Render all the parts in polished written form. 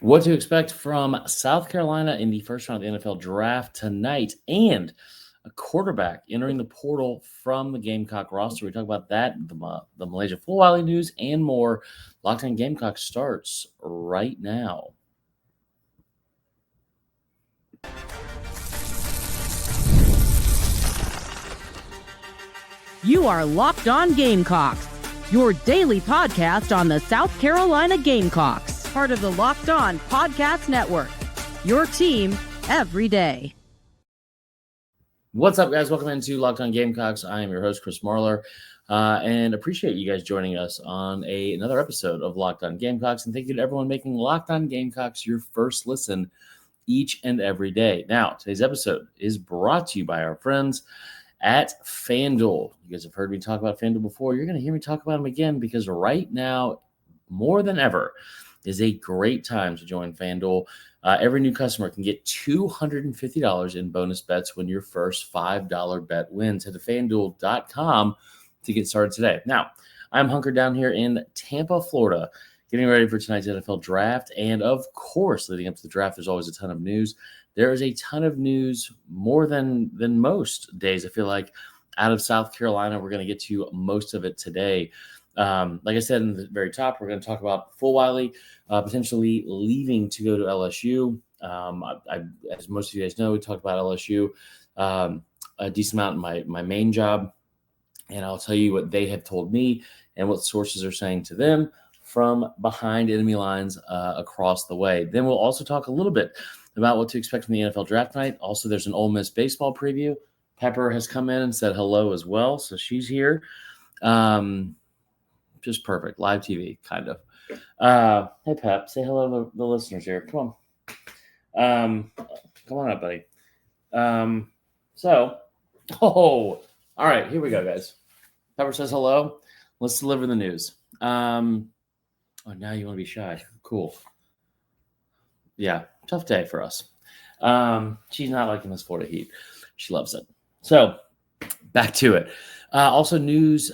what to expect from South Carolina in the first round of the NFL draft tonight, and a quarterback entering the portal from the Gamecock roster. We talk about that, the Malaysia Fulwiley news, and more. Locked On Gamecock starts right now. You are Locked On Gamecocks, your daily podcast on the South Carolina Gamecocks, part of the Locked On Podcast Network, your team every day. What's up, guys? Welcome into Locked On Gamecocks. I am your host, Chris Marler, and appreciate you guys joining us on another episode of Locked On Gamecocks, and thank you to everyone making Locked On Gamecocks your first listen each and every day. Now, today's episode is brought to you by our friends at FanDuel. You guys have heard me talk about FanDuel before. You're going to hear me talk about them again because right now, more than ever, is a great time to join FanDuel. Every new customer can get $250 in bonus bets when your first $5 bet wins. Head to FanDuel.com to get started today. Now, I'm hunkered down here in Tampa, Florida, getting ready for tonight's NFL draft. And of course, leading up to the draft, there's always a ton of news. There is a ton of news, more than most days, I feel like, out of South Carolina. We're going to get to most of it today. Like I said in the very top, we're going to talk about Fulwiley potentially leaving to go to LSU. As most of you guys know, we talked about LSU a decent amount in my main job, and I'll tell you what they have told me and what sources are saying to them from behind enemy lines across the way. Then we'll also talk a little bit about what to expect from the NFL draft night. Also, there's an Ole Miss baseball preview. Pepper has come in and said hello as well, so she's here. Just perfect. Live TV, kind of. Hey, Pep, say hello to the listeners here. Come on. Come on up, buddy. All right, here we go, guys. Pepper says hello. Let's deliver the news. Now you want to be shy. Cool. Yeah, tough day for us. She's not liking this Florida heat. She loves it. So, back to it. Also, news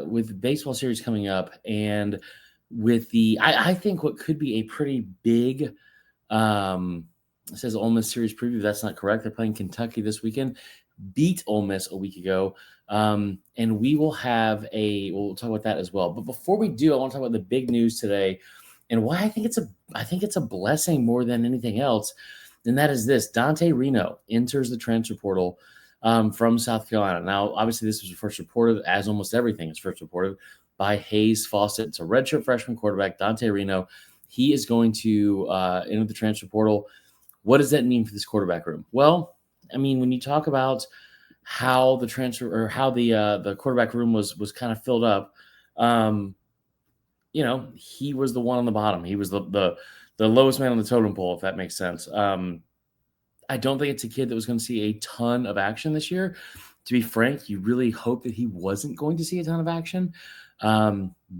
with baseball series coming up, and with I think what could be a pretty big, it says Ole Miss series preview. That's not correct. They're playing Kentucky this weekend. Beat Ole Miss a week ago, and we'll talk about that as well. But before we do, I want to talk about the big news today, and why I think it's a blessing more than anything else, and that is this: Dante Reno enters the transfer portal from South Carolina. Now, obviously, this was first reported, as almost everything is first reported, by Hayes Fawcett. It's a redshirt freshman quarterback, Dante Reno. He is going to enter the transfer portal. What does that mean for this quarterback room? Well, I mean, when you talk about how the transfer or how the quarterback room was kind of filled up, he was the one on the bottom. He was the lowest man on the totem pole, if that makes sense. I don't think it's a kid that was going to see a ton of action this year. To be frank, you really hope that he wasn't going to see a ton of action,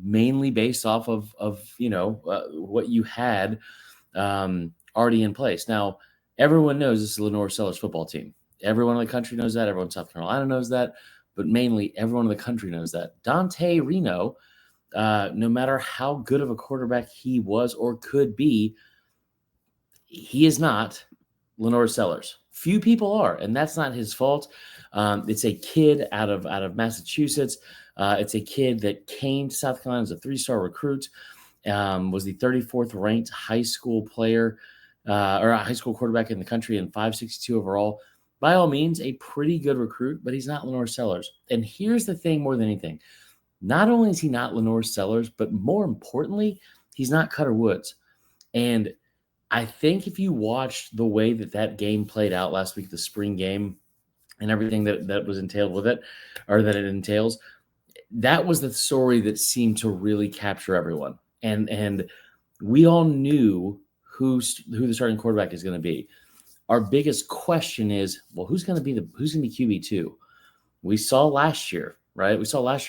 mainly based off of what you had already in place. Now, everyone knows this is Lenore Sellers' football team. Everyone in the country knows that. Everyone in South Carolina knows that. But mainly, everyone in the country knows that. Dante Reno, no matter how good of a quarterback he was or could be, he is not Lenore Sellers. Few people are, and that's not his fault. It's a kid out of Massachusetts. It's a kid that came to South Carolina as a 3-star recruit, was the 34th ranked high school player or a high school quarterback in the country in 562 overall. By all means, a pretty good recruit, but he's not Lenore Sellers. And here's the thing more than anything. Not only is he not Lenore Sellers, but more importantly, he's not Cutter Woods. And I think if you watched the way that game played out last week, the spring game, and everything that was entailed with it, or that it entails, that was the story that seemed to really capture everyone. And we all knew who the starting quarterback is going to be. Our biggest question is, well, who's going to be QB2? We saw last year, right?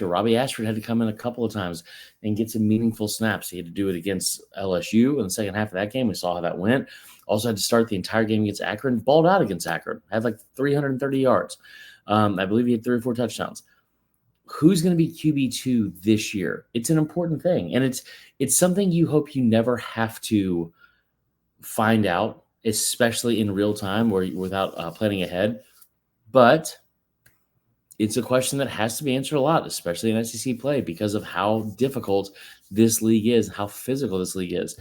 Robbie Ashford had to come in a couple of times and get some meaningful snaps. He had to do it against LSU in the second half of that game. We saw how that went. Also had to start the entire game against Akron. Balled out against Akron. Had like 330 yards. I believe he had 3 or 4 touchdowns. Who's going to be QB2 this year? It's an important thing. And it's something you hope you never have to find out, especially in real time without planning ahead. But it's a question that has to be answered a lot, especially in SEC play, because of how difficult this league is, how physical this league is.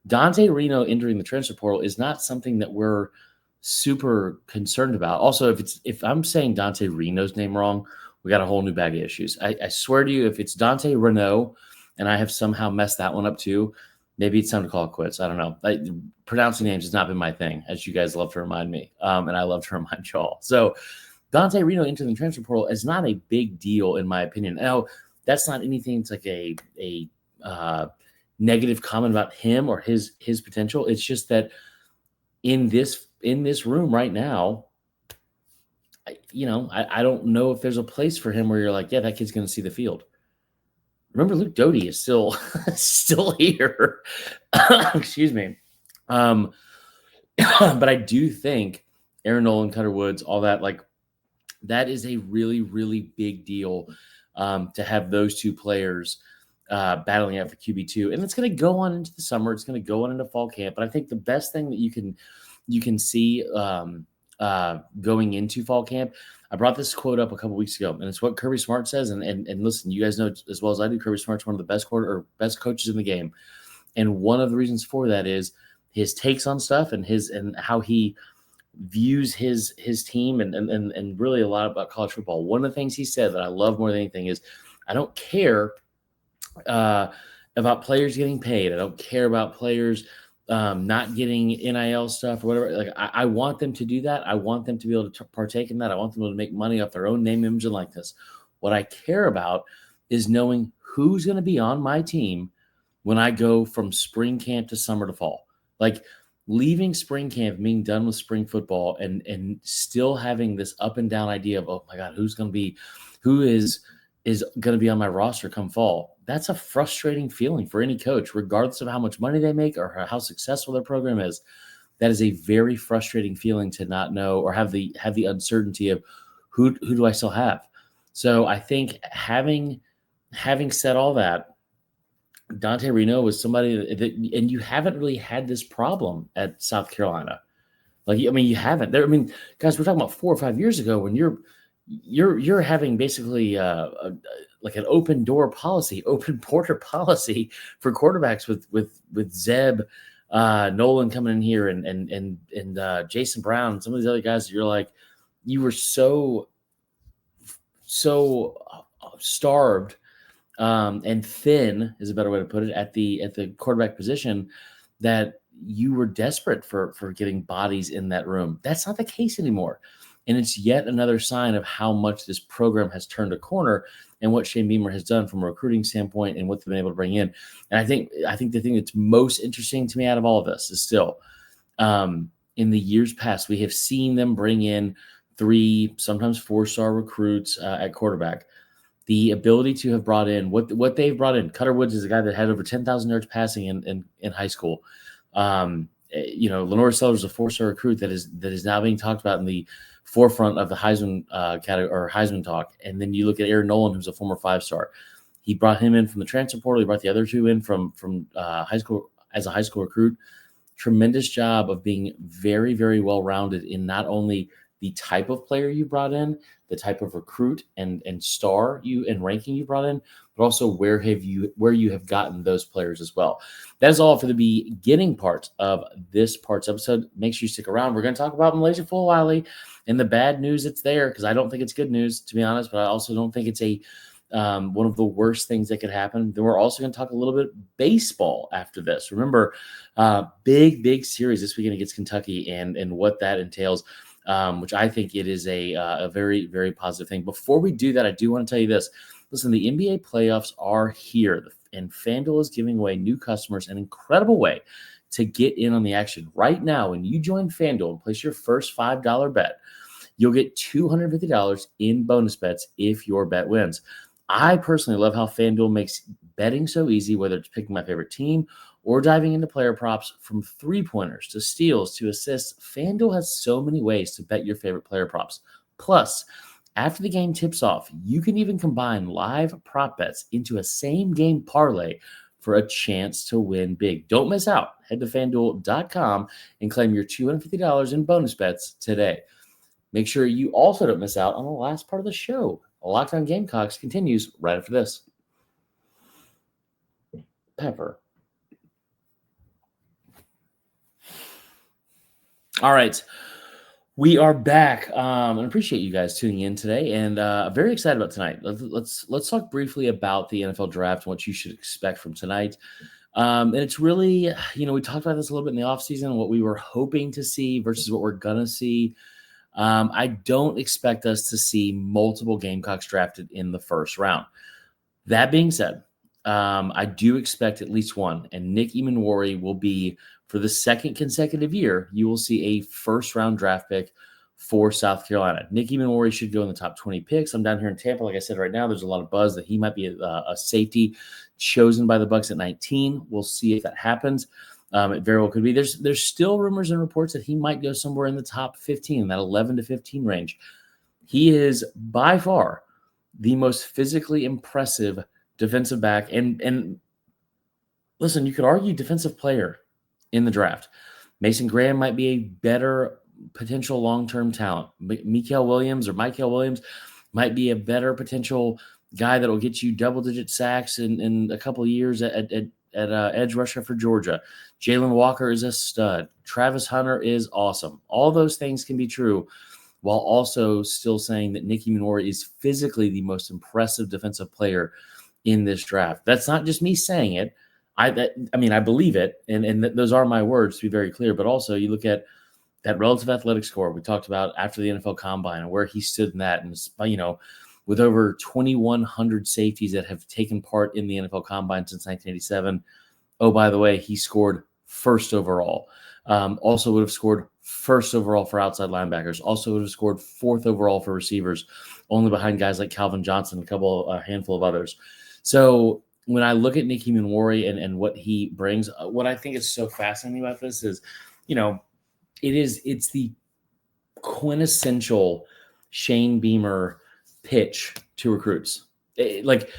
Dante Reno entering the transfer portal is not something that we're super concerned about. Also, if I'm saying Dante Reno's name wrong, we got a whole new bag of issues. I swear to you, if it's Dante Reno and I have somehow messed that one up too, maybe it's time to call it quits. I don't know. Pronouncing names has not been my thing, as you guys love to remind me, and I love to remind y'all. So Dante Reno into the transfer portal is not a big deal, in my opinion. Now, that's not anything. It's like a negative comment about him or his potential. It's just that in this room right now, I don't know if there's a place for him where you're like, yeah, that kid's going to see the field. Remember, Luke Doty is still here. Excuse me. But I do think Aaron Nolan, Cutter Woods, all that, like, that is a really, really big deal to have those two players battling out for QB2. And it's going to go on into the summer. It's going to go on into fall camp. But I think the best thing that you can see going into fall camp, I brought this quote up a couple weeks ago, and it's what Kirby Smart says. And listen, you guys know as well as I do, Kirby Smart's one of the best coaches in the game. And one of the reasons for that is his takes on stuff and how he views his team and really a lot about college football. One of the things he said that I love more than anything is, I don't care about players getting paid. I don't care about players not getting NIL stuff or whatever. Like, I want them to do that. I want them to be able to partake in that. I want them to make money off their own name, image, and likeness. What I care about is knowing who's going to be on my team when I go from spring camp to summer to fall. Like, leaving spring camp, being done with spring football, and still having this up and down idea of, oh my God, who is going to be on my roster come fall. That's a frustrating feeling for any coach, regardless of how much money they make or how successful their program is. That is a very frustrating feeling to not know or have the uncertainty of who do I still have. So I think having said all that, Dante Reno was somebody that, and you haven't really had this problem at South Carolina. Like, I mean, you haven't. Guys, we're talking about 4 or 5 years ago when you're having basically like an open door policy, open porter policy for quarterbacks with Zeb, Nolan coming in here and Jason Brown, some of these other guys. You're like, you were so starved and thin is a better way to put it at the quarterback position that you were desperate for getting bodies in that room. That's not the case anymore. And it's yet another sign of how much this program has turned a corner and what Shane Beamer has done from a recruiting standpoint and what they've been able to bring in. And I think the thing that's most interesting to me out of all of this is still in the years past, we have seen them bring in 3, sometimes 4-star recruits at quarterback. The ability to have brought in what they've brought in. Cutter Woods is a guy that had over 10,000 yards passing in high school. Lenore Sellers is a 4-star recruit that is now being talked about in the forefront of the Heisman category or Heisman talk. And then you look at Aaron Nolan, who's a former 5-star. He brought him in from the transfer portal. He brought the other 2 in from high school as a high school recruit. Tremendous job of being very, very well rounded in not only the type of player you brought in, the type of recruit and star you and ranking you brought in, but also where you have gotten those players as well. That is all for the beginning part of this part's episode. Make sure you stick around. We're going to talk about Milaysia Fulwiley and the bad news that's there, because I don't think it's good news, to be honest, but I also don't think it's one of the worst things that could happen. Then we're also going to talk a little bit baseball after this. Remember, big series this weekend against Kentucky and what that entails. Which I think it is a very, very positive thing. Before we do that, I do want to tell you this. Listen, the NBA playoffs are here, and FanDuel is giving away new customers an incredible way to get in on the action. Right now, when you join FanDuel and place your first $5 bet, you'll get $250 in bonus bets if your bet wins. I personally love how FanDuel makes betting so easy, whether it's picking my favorite team or diving into player props, from 3-pointers to steals to assists. FanDuel has so many ways to bet your favorite player props. Plus, after the game tips off, you can even combine live prop bets into a same-game parlay for a chance to win big. Don't miss out. Head to FanDuel.com and claim your $250 in bonus bets today. Make sure you also don't miss out on the last part of the show. Locked On Gamecocks continues right after this. Pepper. All right. We are back. And appreciate you guys tuning in today, and very excited about tonight. Let's talk briefly about the NFL draft and what you should expect from tonight. And it's really, we talked about this a little bit in the offseason, what we were hoping to see versus what we're gonna see. I don't expect us to see multiple Gamecocks drafted in the first round. That being said, I do expect at least one, and Nick Emmanwori will be, for the second consecutive year, you will see a first-round draft pick for South Carolina. Nick Emmanwori should go in the top 20 picks. I'm down here in Tampa. Like I said, right now, there's a lot of buzz that he might be a safety chosen by the Bucs at 19. We'll see if that happens. It very well could be. There's still rumors and reports that he might go somewhere in the top 15, that 11 to 15 range. He is by far the most physically impressive defensive back. And listen, you could argue defensive player in the draft. Mason Graham might be a better potential long-term talent. Michael Williams might be a better potential guy that will get you double-digit sacks in a couple of years at edge rusher for Georgia. Jalen Walker is a stud. Travis Hunter is awesome. All those things can be true, while also still saying that Nick Emmanwori is physically the most impressive defensive player in this draft. That's not just me saying it. I believe it, and those are my words, to be very clear. But also, you look at that relative athletic score we talked about after the NFL Combine and where he stood in that, and with over 2,100 safeties that have taken part in the NFL Combine since 1987. Oh, by the way, he scored first overall. Also would have scored first overall for outside linebackers. Also would have scored fourth overall for receivers, only behind guys like Calvin Johnson, a handful of others. So when I look at Nick Emmanwori and what he brings, what I think is so fascinating about this is, it's the quintessential Shane Beamer pitch to recruits. Like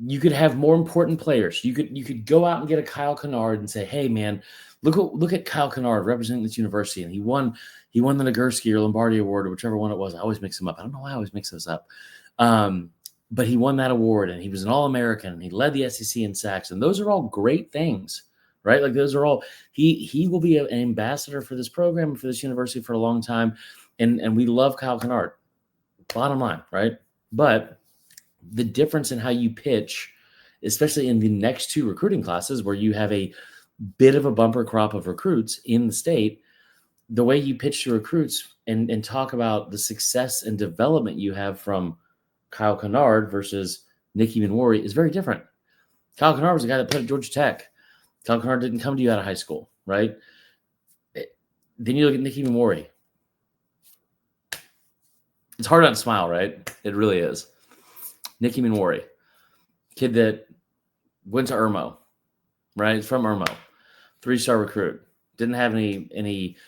you could have more important players. You could go out and get a Kyle Kennard and say, hey man, look at Kyle Kennard representing this university, and he won the Nagurski or Lombardi Award or whichever one it was. I always mix them up. I don't know why I always mix those up. But he won that award, and he was an All-American, and he led the SEC in sacks, and those are all great things, right? Like those are all he will be an ambassador for this program, for this university for a long time, and we love Kyle Kennard. Bottom line, right? But the difference in how you pitch, especially in the next two recruiting classes where you have a bit of a bumper crop of recruits in the state, the way you pitch to recruits and talk about the success and development you have from Kyle Kennard versus Nick Emmanwori is very different. Kyle Kennard was a guy that played at Georgia Tech. Kyle Kennard didn't come to you out of high school, right? Then you look at Nick Emmanwori. It's hard not to smile, right? It really is. Nick Emmanwori, kid that went to Irmo, right? He's from Irmo, 3-star recruit. Didn't have any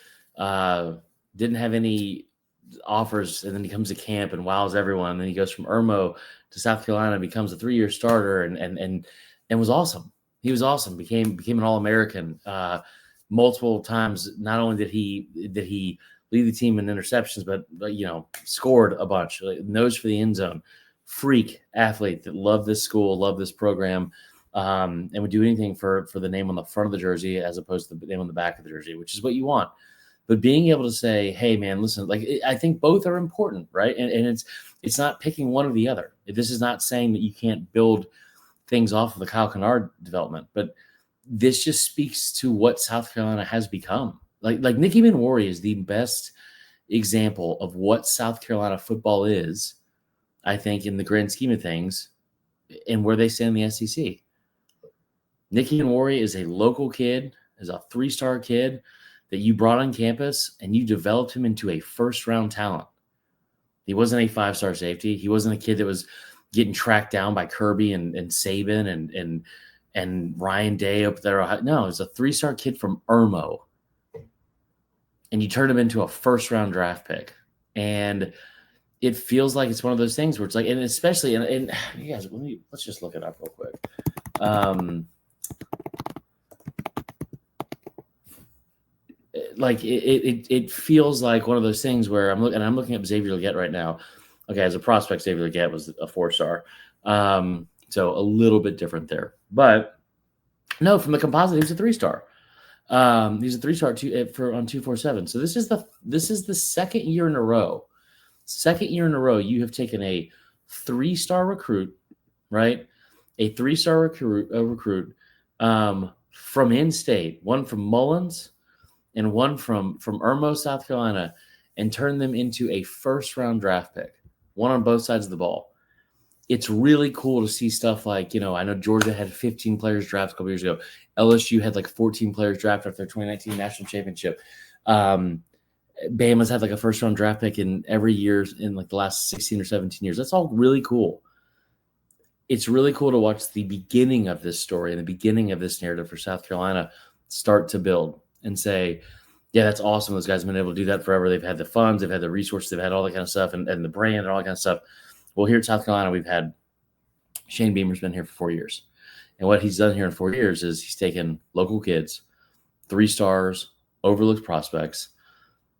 offers, and then he comes to camp and wows everyone. And then he goes from Irmo to South Carolina, becomes a 3-year starter, and was awesome. He was awesome. Became an All-American multiple times. Not only did he lead the team in interceptions, but scored a bunch. Nose for the end zone. Freak athlete that loved this school, loved this program, and would do anything for the name on the front of the jersey as opposed to the name on the back of the jersey, which is what you want. But being able to say, hey, man, listen, I think both are important, right? And it's not picking one or the other. This is not saying that you can't build things off of the Kyle Kennard development, but this just speaks to what South Carolina has become. Like Nick Emmanwori is the best example of what South Carolina football is, I think, in the grand scheme of things, and where they stand in the SEC. Nick Emmanwori is a local kid, is a 3-star kid that you brought on campus, and you developed him into a first-round talent. He wasn't a 5-star safety. He wasn't a kid that was getting tracked down by Kirby and Saban and Ryan Day up there. No, it's a 3-star kid from Irmo. And you turned him into a first-round draft pick. And it feels like it's one of those things where it's like, and especially, and you guys, let's just look it up real quick. like it feels like one of those things where I'm looking up Xavier Legette right now. Okay, as a prospect, Xavier Legette was a 4-star, so a little bit different there. But no, from the composite, he was a 3-star. He's a 3-star on 247. So this is the second year in a row. Second year in a row, you have taken a 3-star recruit, right? A 3-star recruit from in-state, one from Mullins and one from Irmo, South Carolina, and turn them into a first-round draft pick, one on both sides of the ball. It's really cool to see stuff like, I know Georgia had 15 players drafted a couple years ago. LSU had like 14 players drafted after their 2019 national championship. Bama's had like a first-round draft pick in every year in like the last 16 or 17 years. That's all really cool. It's really cool to watch the beginning of this story and the beginning of this narrative for South Carolina start to build and say, yeah, that's awesome. Those guys have been able to do that forever. They've had the funds, they've had the resources, they've had all that kind of stuff and the brand and all that kind of stuff. Well, here at South Carolina, we've had Shane Beamer's been here for 4 years. And what he's done here in 4 years is he's taken local kids, 3 stars, overlooked prospects,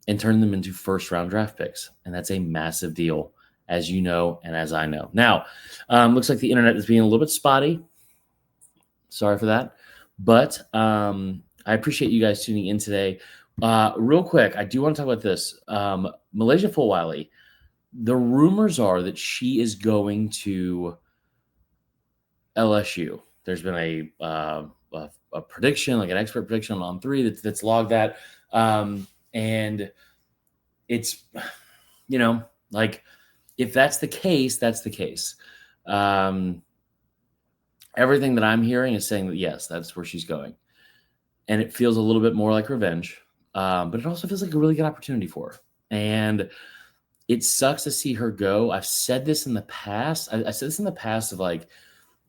and turned them into first-round draft picks. And that's a massive deal, as you know and as I know. Now, looks like the internet is being a little bit spotty. Sorry for that. But I appreciate you guys tuning in today. Real quick, I do want to talk about this. Milaysia Fulwiley, the rumors are that she is going to LSU. There's been a prediction, like an expert prediction on 3 that's logged that. And it's, like if that's the case, that's the case. Everything that I'm hearing is saying that, yes, that's where she's going. And it feels a little bit more like revenge. But it also feels like a really good opportunity for her. And it sucks to see her go. I've said this in the past. I said this in the past of like,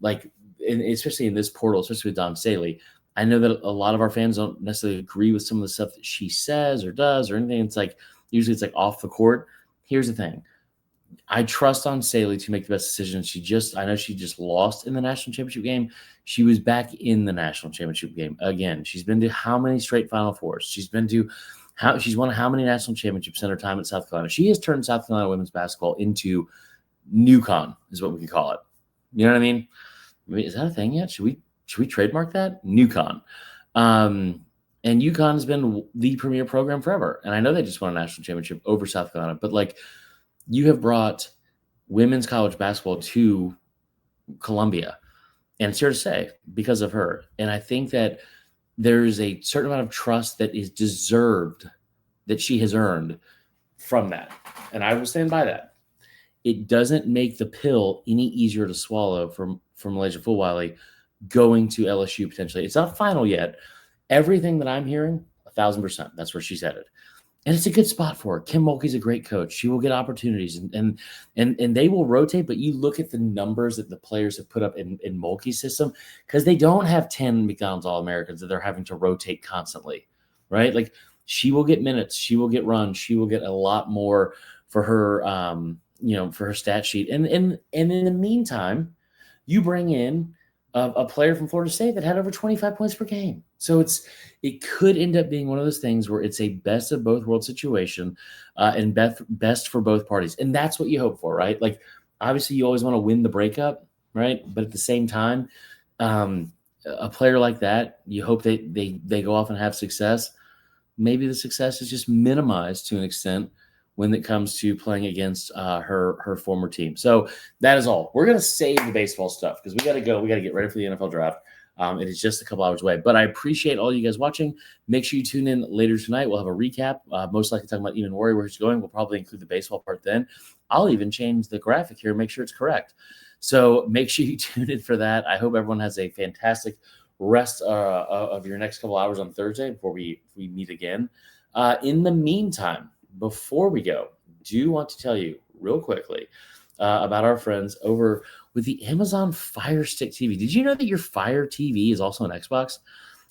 and especially in this portal, especially with Don Staley. I know that a lot of our fans don't necessarily agree with some of the stuff that she says or does or anything. It's like, usually it's like off the court. Here's the thing. I trust Don Staley to make the best decision. I know she just lost in the national championship game. She was back in the national championship game again. She's been to how many straight Final Fours? She's won how many national championships in her time at South Carolina? She has turned South Carolina women's basketball into NewCon, is what we could call it. You know what I mean? Is that a thing yet? Should we trademark that? NewCon. And UConn has been the premier program forever. And I know they just won a national championship over South Carolina, but like you have brought women's college basketball to Columbia. And it's here to say because of her. And I think that there's a certain amount of trust that is deserved that she has earned from that. And I will stand by that. It doesn't make the pill any easier to swallow for Milaysia Fulwiley going to LSU potentially. It's not final yet. Everything that I'm hearing, 1,000%, that's where she's headed. And it's a good spot for her. Kim Mulkey's a great coach. She will get opportunities and they will rotate, but you look at the numbers that the players have put up in Mulkey's system because they don't have 10 McDonald's All-Americans that they're having to rotate constantly, right? Like she will get minutes. She will get runs. She will get a lot more for her, for her stat sheet. And in the meantime, you bring in a player from Florida State that had over 25 points per game. So it could end up being one of those things where it's a best of both worlds situation and best for both parties. And that's what you hope for, right? Like, obviously you always want to win the breakup, right? But at the same time, a player like that, you hope they go off and have success. Maybe the success is just minimized to an extent when it comes to playing against her former team. So that is all. We're going to save the baseball stuff because we got to go. We got to get ready for the NFL draft. It is just a couple hours away. But I appreciate all you guys watching. Make sure you tune in later tonight. We'll have a recap, most likely talking about Emmanwori, where he's going. We'll probably include the baseball part then. I'll even change the graphic here and make sure it's correct. So make sure you tune in for that. I hope everyone has a fantastic rest of your next couple hours on Thursday before we meet again. In the meantime, before we go, do want to tell you real quickly about our friends over with the Amazon Fire Stick TV. Did you know that your Fire TV is also an Xbox?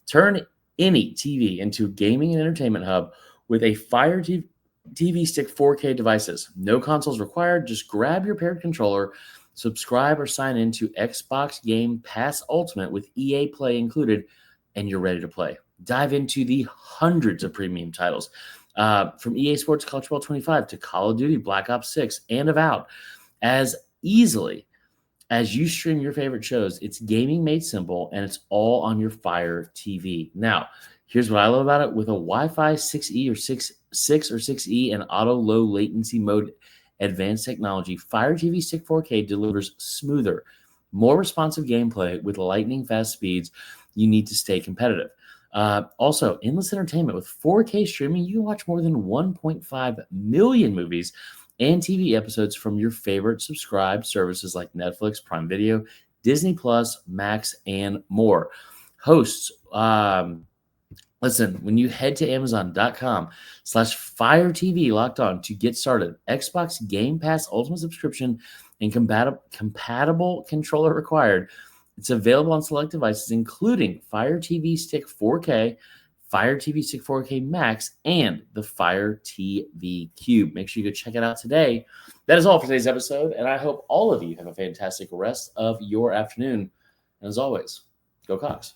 Turn any TV into a gaming and entertainment hub with a Fire TV Stick 4K devices. No consoles required. Just grab your paired controller Subscribe or sign in to Xbox Game Pass Ultimate with EA Play included, and you're ready to play. Dive into the hundreds of premium titles, from EA Sports College Football 25 to Call of Duty Black Ops 6 and Avowed, as easily as you stream your favorite shows. It's gaming made simple, and it's all on your Fire TV. Now, here's what I love about it. With a Wi-Fi 6E or 6 or 6E and auto low latency mode advanced technology, Fire TV Stick 4K delivers smoother, more responsive gameplay with lightning fast speeds you need to stay competitive. Also, endless entertainment. With 4K streaming, you can watch more than 1.5 million movies and TV episodes from your favorite subscribed services like Netflix, Prime Video, Disney Plus, Max, and more. Hosts, listen, when you head to Amazon.com/FireTV locked on to get started, Xbox Game Pass Ultimate subscription and compatible controller required. It's available on select devices, including Fire TV Stick 4K, Fire TV Stick 4K Max, and the Fire TV Cube. Make sure you go check it out today. That is all for today's episode, and I hope all of you have a fantastic rest of your afternoon. And as always, go Cox.